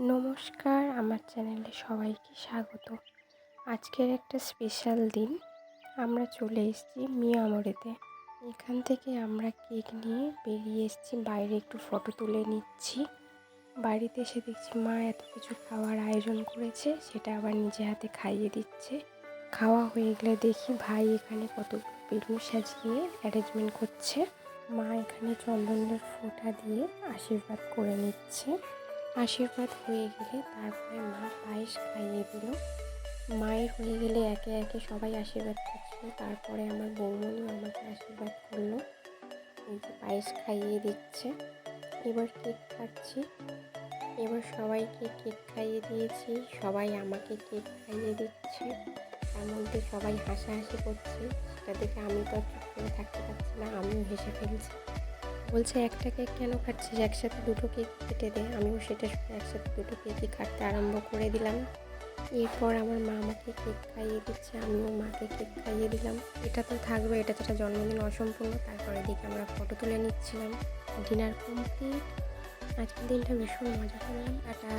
নমস্কার, আমার চ্যানেলে সবাইকে স্বাগত। আজকের একটা স্পেশাল দিন। আমরা চলে এসেছি মিয়ামরিতে। এখান থেকে আমরা কেক নিয়ে বেরিয়ে এসেছি, বাইরে একটু ফটো তুলে নিচ্ছি। বাড়িতে এসে দেখছি মা এত কিছু খাওয়ার আয়োজন করেছে, সেটা আবার নিজে হাতে খাইয়ে দিচ্ছে। খাওয়া হয়ে গেলে দেখি ভাই এখানে কতগুলো বেলুন সাজিয়ে অ্যারেঞ্জমেন্ট করছে। মা এখানে চন্দনের ফোঁটা দিয়ে আশীর্বাদ করে নিচ্ছে। আশীর্বাদ হয়ে গেলে তারপরে মা পায়েস খাইয়ে দিল। মায়ের হয়ে গেলে একে একে সবাই আশীর্বাদ করছিল। তারপরে আমার বৌমণিও আমাকে আশীর্বাদ করলো, এই যে পায়েস খাইয়ে দিচ্ছে। এবার কেক কাটছি। এবার সবাইকে কেক খাইয়ে দিয়েছি, সবাই আমাকে কেক খাইয়ে দিচ্ছে। তার মধ্যে সবাই হাসাহাসি করছে, সেটা দেখে আমি তো আর চুপ করে থাকতে পারছি না, আমিও হেসে ফেলছি। বলছে একটা কেক কেন খাচ্ছিস, একসাথে দুটো কেক কেটে দে। আমিও সেটা শুনে একসাথে দুটো কেকই কাটতে আরম্ভ করে দিলাম। এরপর আমার মা আমাকে কেক খাইয়ে দিচ্ছে, আমিও মাকে কেক খাইয়ে দিলাম। এটা তো থাকবে, এটা যেটা জন্মদিন অসম্পূর্ণ। তারপরে দিকে আমরা ফটো তুলে নিচ্ছিলাম। Dinner complete. আজকের দিনটা ভীষণ মজা করলাম। টাটা।